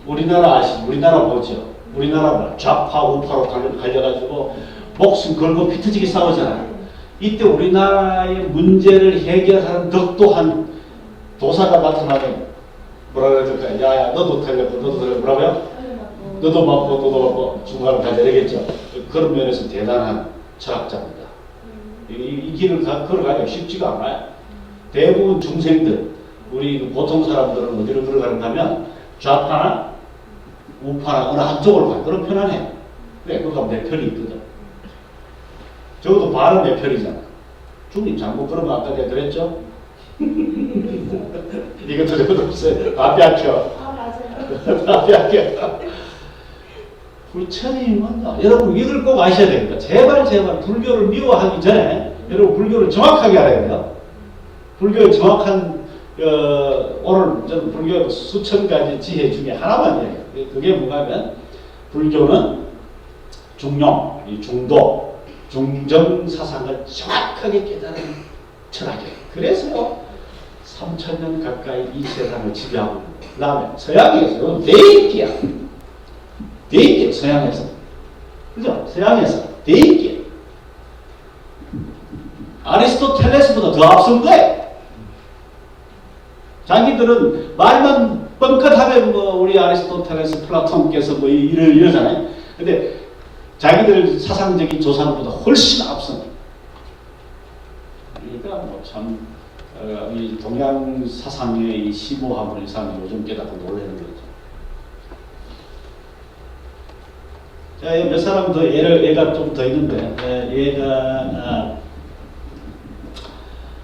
우리나라 보죠. 우리나라 좌파 우파로 갈려가지고 목숨 걸고 피 터지게 싸우잖아요. 이때 우리나라의 문제를 해결하는 덕도한 도사가 나타나면 뭐라 그래야 될까? 야야 너도 탈렸고 너도 탈렸고 뭐라고요? 너도 맞고 중간을 가야 되겠죠. 그런 면에서 대단한 철학자입니다. 이 길을 걸어가기가 쉽지가 않아요. 대부분 중생들, 우리 보통 사람들은 어디로 걸어가는가 하면 좌파나 우파나 어느 한쪽으로 가요. 그럼 편안해. 그래, 그거 내 편이 있거든. 적어도 반은 내 편이잖아. 중립 장군 그런 거 아까 내가 그랬죠? 이것도 저것도 없어요. 다 뺏겨. 맞아요. 다 뺏겨. 부처님은요, 여러분 이걸 꼭 아셔야 됩니다. 제발 불교를 미워하기 전에 여러분 불교를 정확하게 알아야 돼요. 불교의 정확한 오늘 저는 불교 수천 가지 지혜 중에 하나만이에요. 그게 뭐냐면 불교는 중용, 중도, 중정 사상을 정확하게 깨달은 철학이에요. 그래서요 3,000년 가까이 이 세상을 지배하고 있는 거예요. 그 다음에 서양에서 대인기야. 대인기 서양에서. 그죠? 서양에서 대인기. 아리스토텔레스보다 더 앞선 거예요. 자기들은 말만 뻥끗하면 뭐 우리 아리스토텔레스, 플라톤께서 뭐 이러잖아요. 근데 자기들 사상적인 조상보다 훨씬 앞선. 그러니까 뭐 참 이 동양 사상의 이 심오함을 이 사람이 요즘 깨닫고 놀라는 거죠. 자, 몇 사람 더 얘가 좀 더 있는데 얘가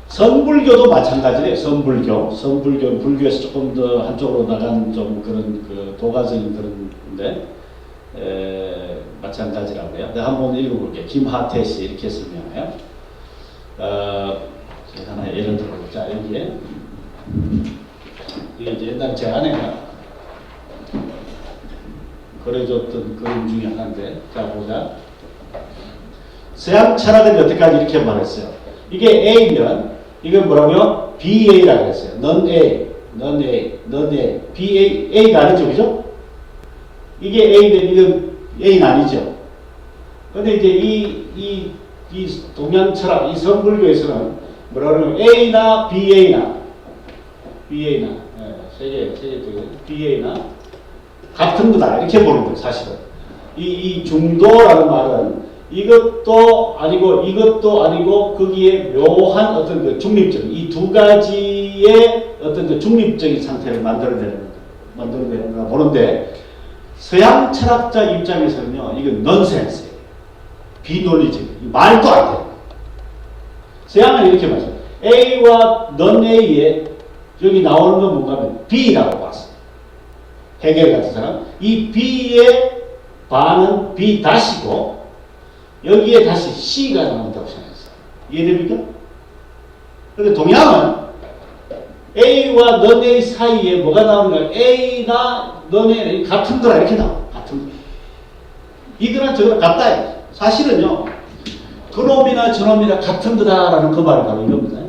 선불교도 마찬가지예요. 선불교, 불교에서 조금 더 한쪽으로 나간 좀 그런 그 도가적인 그런데 마찬가지라고요. 내가 한번 읽어볼게요. 김하태 씨 이렇게 설명해요. 제가 하나 예를 들어보자. 여기에 이게 이제 옛날 제 아내가 그려줬던 그림 중에 하나인데, 자 보자. 서양 철학은 여태까지 이렇게 말했어요. 이게 A면 이건 뭐라고요? BA라고 했어요. non-A, BA, A가 아니죠, 그죠? 이게 A면 이건 A는 아니죠. 근데 이제 이 동양 철학, 이 선불교에서는 뭐라고 A나 BA나 세계 BA나 같은 거다 이렇게 보는 거예요. 사실은 이 중도라는 말은 이것도 아니고 거기에 묘한 어떤 그 중립적 이 두 가지의 어떤 그 중립적인 상태를 만들어내는 거 보는데 서양 철학자 입장에서는요 이건 넌센스예요. 비논리적이에요. 말도 안 돼요. 서양은 이렇게 말해요. A와 non-A에 여기 나오는 건 뭔가 하면 B라고 봤어요. 해겔 같은 사람. 이 B의 반은 B 다시고 여기에 다시 C가 나온다고 생각했어요. 이해됩니까? 그런데 동양은 A와 non-A 사이에 뭐가 나오는가? A나 non-A 같은 거라 이렇게 나와요. 같은 거. 이거랑 저거랑 같다. 사실은요. 그놈이나 저놈이나 같은 거다라는 그 말이 바로 이겁니다.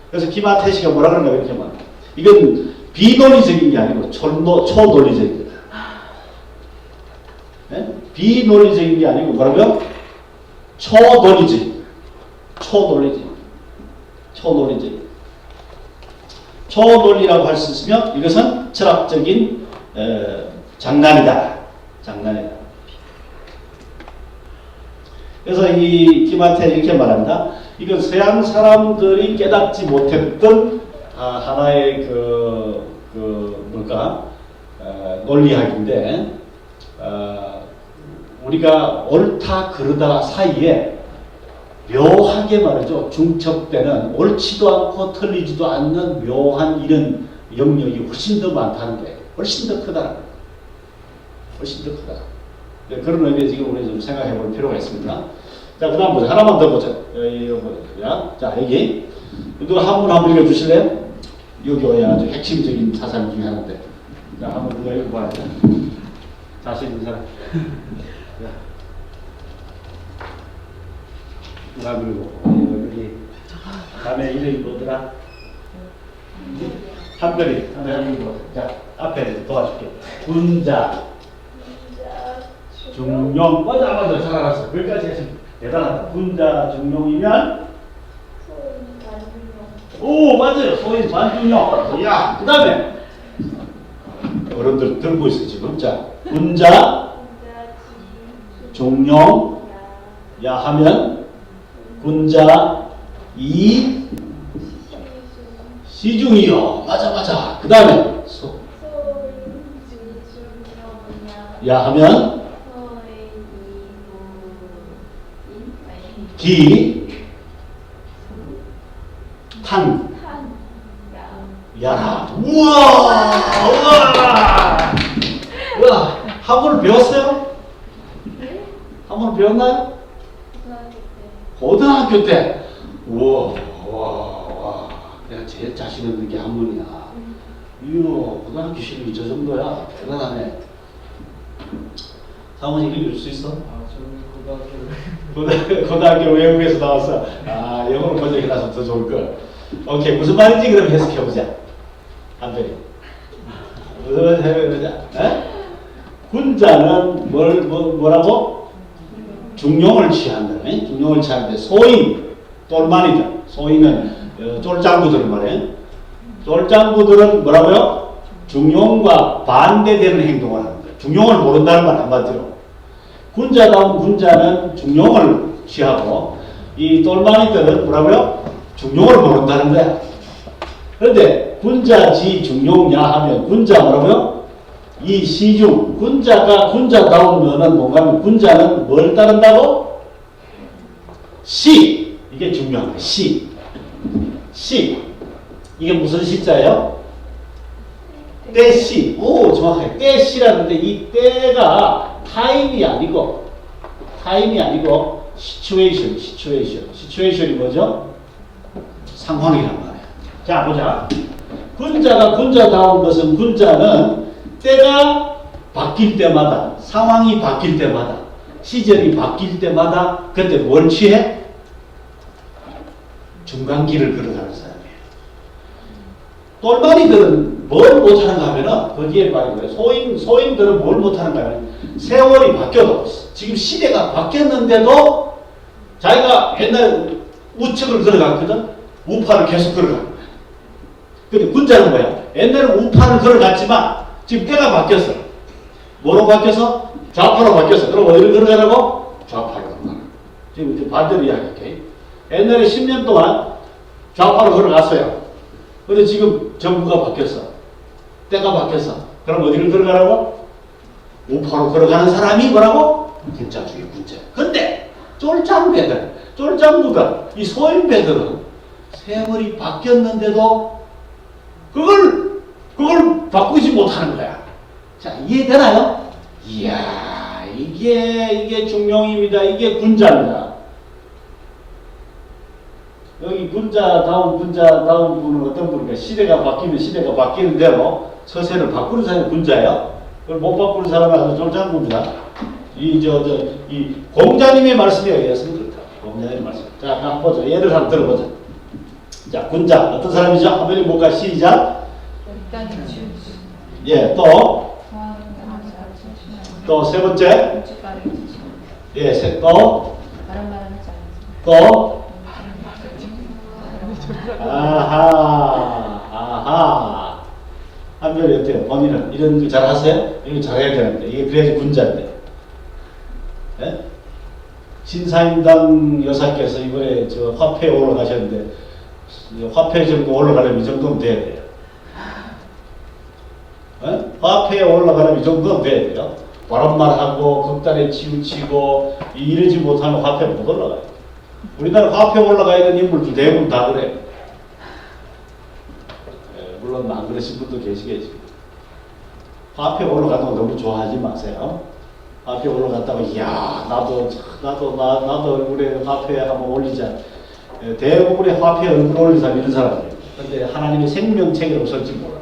그래서 김하태 씨가 뭐라 그러는가 이렇게 말해요. 이건 비논리적인 게 아니고 초논리적인 거다. 네? 비논리적인 게 아니고 뭐라고요? 초논리적인 초논리라고 할 수 있으면 이것은 철학적인 장난이다. 그래서 이 김하태는 이렇게 말합니다. 이건 서양 사람들이 깨닫지 못했던 하나의 논리학인데 우리가 옳다 그르다 사이에 묘하게 말이죠. 중첩되는 옳지도 않고 틀리지도 않는 묘한 이런 영역이 훨씬 더 많다는 거예요. 훨씬 더 크다. 네, 그런 의미에서 지금 우리 좀 생각해 볼 필요가 있습니다. 자, 그 다음 보자. 하나만 더 보자. 자, 여기. 이거 한번 읽어주실래요? 여기 아주 핵심적인 사상 중에 하나인데. 자, 한번 누가 읽어봐야 돼. 자신 있는 사람. 자. 누가 읽고. 여기. 다음에 이름이 뭐더라? 한별이 읽고. 자, 앞에 도와줄게. 군자. 중용. 맞아. 잘 알았어. 거기까지 했으면 대단하다. 군자 중용이면 오 맞아요. 소인 반중용. 야, 그 다음에 어른들 들고 있어 지금. 자, 군자 중용 야 하면 군자 이 시중이요. 맞아. 그 다음에 야 하면 기 탄 야라. 우와. 한문을 배웠어요? 네? 한문을 배웠나요? 고등학교 때. 우와. 내가 제일 자신 있는 게 한문이야. 이야, 고등학교 실력이 저 정도야. 대단하네. 사모님 읽어줄 수 있어? 저는 고등학교 외국에서 나왔어. 아, 영어를 번역해놔서 더 좋을 걸. 오케이, 무슨 말인지 그럼 해석해보자. 한별이. 무슨 말인지 해석해보자. 에? 군자는 뭐라고? 중용을 취한다. 에? 중용을 취하는데 소인, 똘마니들, 소인은 쫄짱구들 말이에요. 쫄짱구들은 뭐라고요? 중용과 반대되는 행동을 하는 거예요. 중용을 모른다는 말 한마디로. 군자다운 군자는 중용을 취하고 이 똘마니들은 뭐라고요? 중용을 모른다는 거야. 그런데 군자지 중용야 하면 군자 뭐라고요? 이 시중 군자가 군자다운 면은 뭔가 하면 군자는 뭘 따른다고? 시. 이게 중요한 거야. 시. 이게 무슨 시자예요? 때시. 오, 정확해. 때시라는데 이 때가 타임이 아니고 시츄에이션이 뭐죠? 상황이란 말이에요. 자, 보자. 군자가 군자다운 것은 군자는 때가 바뀔 때마다, 상황이 바뀔 때마다, 시절이 바뀔 때마다 그때 뭘 취해? 중간길을 걸어가는 사람이에요. 똘마니들은 뭘 못하는가 하면은 거기에 말이고요. 소인들은 뭘 못하는가 하면 세월이 바뀌어도 지금 시대가 바뀌었는데도 자기가 옛날 우측을 걸어갔거든. 우파를 계속 걸어가는 거야. 근데 군자는 뭐야? 옛날에 우파를 걸어갔지만 지금 때가 바뀌었어. 뭐로 바뀌어서? 좌파로 바뀌었어. 그럼 어디를 걸어가라고? 좌파로 걸어가. 지금 이제 반대로 이야기할게. 옛날에 10년 동안 좌파로 걸어갔어요. 근데 지금 정부가 바뀌었어. 때가 바뀌었어. 그럼 어디를 걸어가라고? 우파로 걸어가는 사람이 뭐라고? 군자주의 군자. 근데 쫄짱구들, 이 소인배들은 세월이 바뀌었는데도 그걸 바꾸지 못하는 거야. 자, 이해되나요? 이야, 이게 중용입니다. 이게 군자입니다. 여기 군자다운 분은 어떤 분인가? 시대가 바뀌면 시대가 바뀌는 대로 처세를 바꾸는 사람이 군자예요. 그걸 못 바꾸는 사람은 아주 쫄짱구입니다. 이 공자님의 말씀에 의해서는 그렇다. 공자님의 말씀. 자, 한번 보자. 예를 한번 들어보자. 자, 군자. 어떤 사람이죠? 한번 볼까? 시작. 예, 또 세 번째. 예, 또. 아하. 한별이 어때요? 본인은 이런 거 잘하세요? 이거 잘해야 되는데. 이게 그래야지 군자인데. 예? 신사임당 여사께서 이번에 저 화폐에 올라가셨는데, 화폐 정도 올라가려면 이 정도는 돼야 돼요. 예? 화폐에 올라가려면 이 정도는 돼야 돼요. 바람말하고, 극단에 치우치고, 이러지 못하면 화폐 못 올라가요. 우리나라 화폐 올라가야 되는 인물들 대부분 다 그래요. 물론 안 그러신 분도 계시겠지. 화폐 올라가는 거 너무 좋아하지 마세요. 화폐 올라갔다가 이야 나도 얼굴에 화폐 한번 올리자. 대부분의 화폐에 얼굴 올린 사람 이런 사람이에요. 그런데 하나님의 생명책이 없을지 몰라요.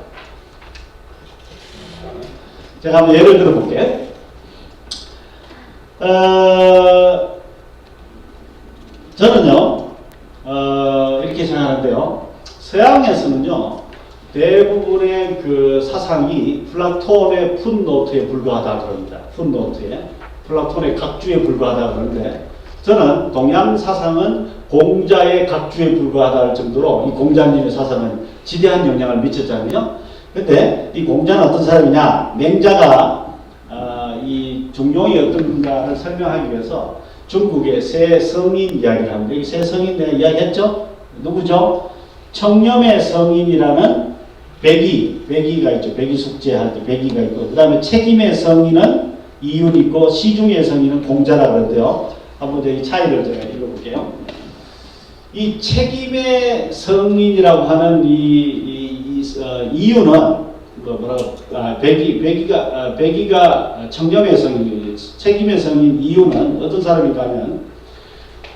제가 한번 예를 들어볼게. 저는요 이렇게 생각하는데요. 서양에서는요 대부분의 그 사상이 플라톤의 풋노트에 불과하다 그럽니다. 풋노트에 플라톤의 각주에 불과하다 그러는데 저는 동양 사상은 공자의 각주에 불과하다 할 정도로 이 공자님의 사상은 지대한 영향을 미쳤잖아요. 근데 이 공자는 어떤 사람이냐? 맹자가 이 중용이 어떤 건가를 설명하기 위해서 중국의 세 성인 이야기를 합니다. 이 세 성인 내가 이야기했죠? 누구죠? 청렴의 성인이라는 백의가 있죠. 백의 숙제할 때 백의가 있고, 그 다음에 책임의 성인은 이윤 있고, 시중의 성인은 공자라 그러는데요. 한번 이 차이를 제가 읽어볼게요. 이 책임의 성인이라고 하는 이윤은 백의가 청렴의 성인, 책임의 성인 이윤은 어떤 사람인가 하면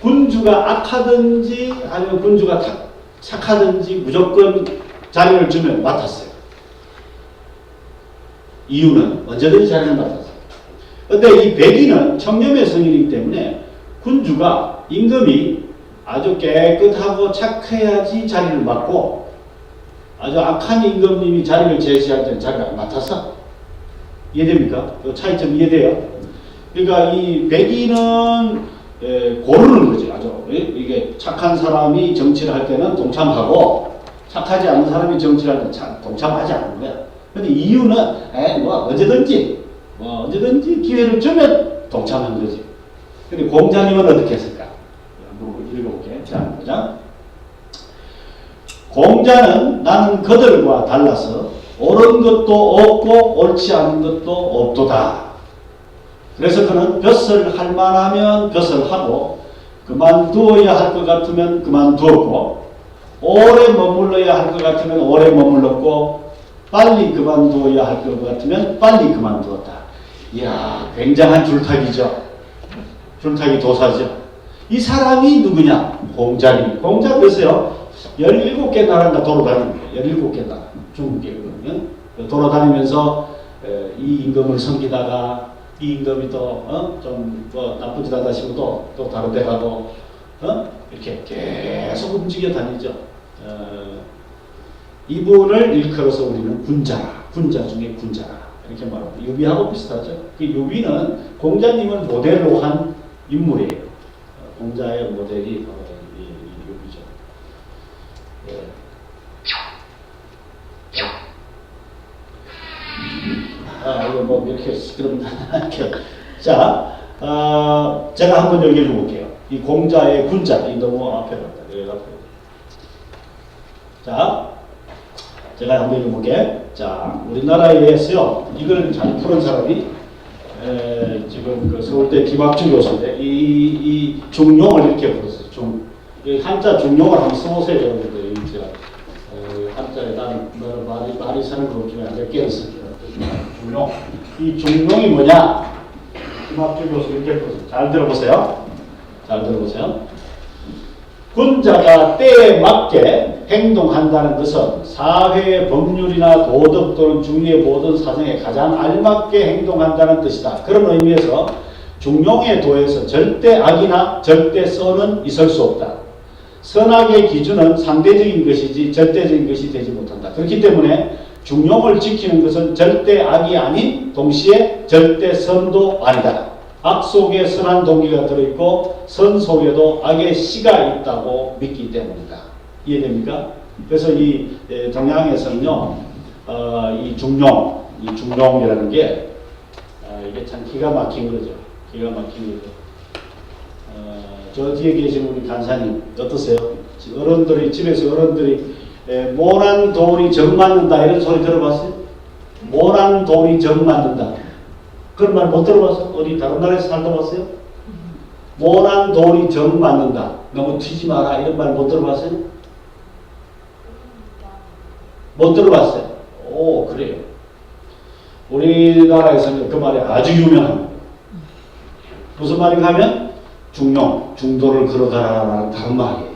군주가 악하든지 아니면 군주가 착하든지 무조건 자리를 주면 맡았어요. 이유는 언제든지 자리를 맡았어요. 근데 이 백인은 청렴의 성인이기 때문에 군주가 임금이 아주 깨끗하고 착해야지 자리를 맡고 아주 악한 임금님이 자리를 제시할 때는 자리를 안 맡아서. 이해됩니까? 그 차이점 이해돼요? 그러니까 이 백인은 고르는 거죠. 아주 이게 착한 사람이 정치를 할 때는 동참하고 착하지 않은 사람이 정치를 할 때는 동참하지 않는 거야. 근데 이유는 뭐 언제든지 기회를 주면 동참하는 거지. 근데 공자님은 어떻게 했을까? 한번 읽어볼게. 자, 보자. 공자는 나는 그들과 달라서 옳은 것도 없고 옳지 않은 것도 없도다. 그래서 그는 벼슬 할 만하면 벼슬 하고 그만두어야 할 것 같으면 그만두었고 오래 머물러야 할 것 같으면 오래 머물렀고 빨리 그만두어야 할 것 같으면 빨리 그만두었다. 이야, 굉장한 줄타기죠. 줄타기 도사죠. 이 사람이 누구냐? 공자님. 공자 그랬어요. 17개 나라가 돌아다니는 거예요. 17개 나라. 중국이거든요. 돌아다니면서 이 임금을 섬기다가 이 임금이 또 좀 뭐 나쁘지 않다 싶어도 또 다른 데 가고 이렇게 계속 움직여 다니죠. 이분을 일컬어서 우리는 군자라. 군자 중에 군자라. 이렇게 말합니다. 유비하고 비슷하죠. 그 유비는 공자님을 모델로 한 인물이에요. 공자의 모델이 이 유비죠. 이거 뭐 이렇게 그럼 자, 제가 한번 여기 읽어볼게요. 이 공자의 군자, 이 너무 앞에 갔다. 여기 앞에. 자, 제가 한번 읽어볼게. 자, 우리나라에서요, 이걸 잘 푸는 사람이 지금 그 서울대 김학중 교수인데 이 중용을 이렇게 풀었어요. 이 한자 중용을 한번 써보세요. 여러분들 제가 한자에 나는 말이 사는 것 중에 몇 개를 썼어요. 중용. 이 중용이 뭐냐? 김학중 교수 이렇게 풀었어요. 잘 들어보세요. 잘 들어보세요. 군자가 때에 맞게 행동한다는 것은 사회의 법률이나 도덕 또는 중의의 모든 사정에 가장 알맞게 행동한다는 뜻이다. 그런 의미에서 중용의 도에서 절대 악이나 절대 선은 있을 수 없다. 선악의 기준은 상대적인 것이지 절대적인 것이 되지 못한다. 그렇기 때문에 중용을 지키는 것은 절대 악이 아닌 동시에 절대 선도 아니다. 악 속에 선한 동기가 들어있고 선 속에도 악의 씨가 있다고 믿기 때문이다. 이해됩니까? 그래서 이 동양에서는요, 이 중용이라는 게 이게 참 기가 막힌 거죠. 기가 막힌 거죠. 저 뒤에 계신 우리 간사님 어떠세요? 어른들이 집에서 어른들이 모난 돌이 정 맞는다 이런 소리 들어봤어요? 모난 돌이 정 맞는다. 그런 말 못 들어봤어? 어디 다른 나라에서 살다 봤어요? 모난 돌이 정 맞는다. 너무 튀지 마라. 이런 말 못 들어봤어요? 못 들어봤어요? 오, 그래요. 우리나라에서는 그 말이 아주 유명합니다. 무슨 말인가 하면 중용, 중도를 걸어가라라는 다른 말이에요.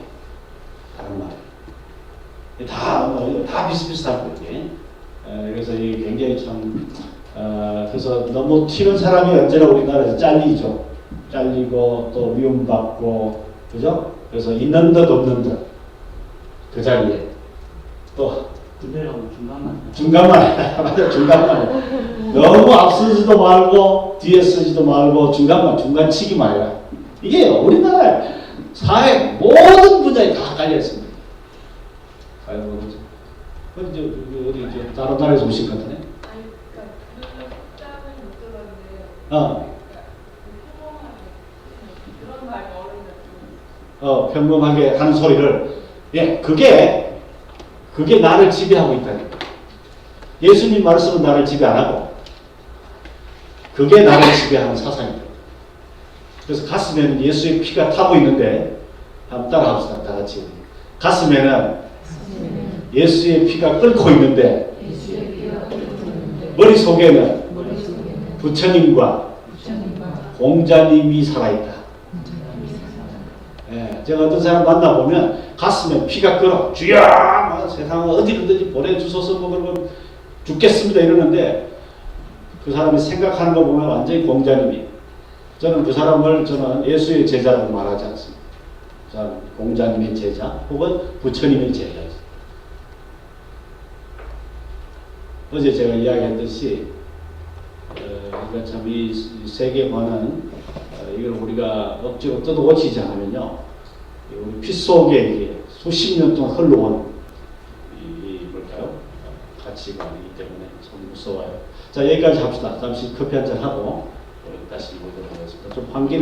다른 말. 다 비슷비슷한 거예요. 그래서 이게 굉장히 참 그래서 너무 튀는 사람이 언제나 우리나라에서 잘리죠. 잘리고 또 미움받고 그죠? 그래서 있는 듯 없는 듯 그 자리에 또 군대라고 중간만. 중간만 맞아 중간만 너무 앞서지도 말고 뒤에 서지도 말고 중간 치기만 해라. 이게 우리나라 사회 모든 분야에 다 깔려 있습니다. 어디 다른 나라에서 오신 것 같네. 평범하게 하는 소리를, 그게 나를 지배하고 있다니까. 예수님 말씀은 나를 지배 안 하고, 그게 나를 지배하는 사상이다. 그래서 가슴에는 예수의 피가 타고 있는데, 한번 따라 합시다, 다 같이. 가슴에는 예수의 피가 끓고 있는데, 머릿속에는 부처님과 공자님이 살아있다. 제가 어떤 사람 만나보면 가슴에 피가 끓어. 주여! 세상을 어디든지 보내주소서 뭐 그러면 죽겠습니다 이러는데 그 사람이 생각하는 거 보면 완전히 공자님이에요. 저는 그 사람을 예수의 제자라고 말하지 않습니다. 그 사람 공자님의 제자 혹은 부처님의 제자죠. 어제 제가 이야기했듯이 그러니까 참 이 세계관은 이걸 우리가 억지로 뜯어고치지 않으면요, 우리 피 속에 이게 수십 년 동안 흘러온 뭘까요? 가치관이기 때문에 참 무서워요. 자, 여기까지 합시다. 잠시 커피 한잔 하고 다시 모이도록 하겠습니다. 좀 환기를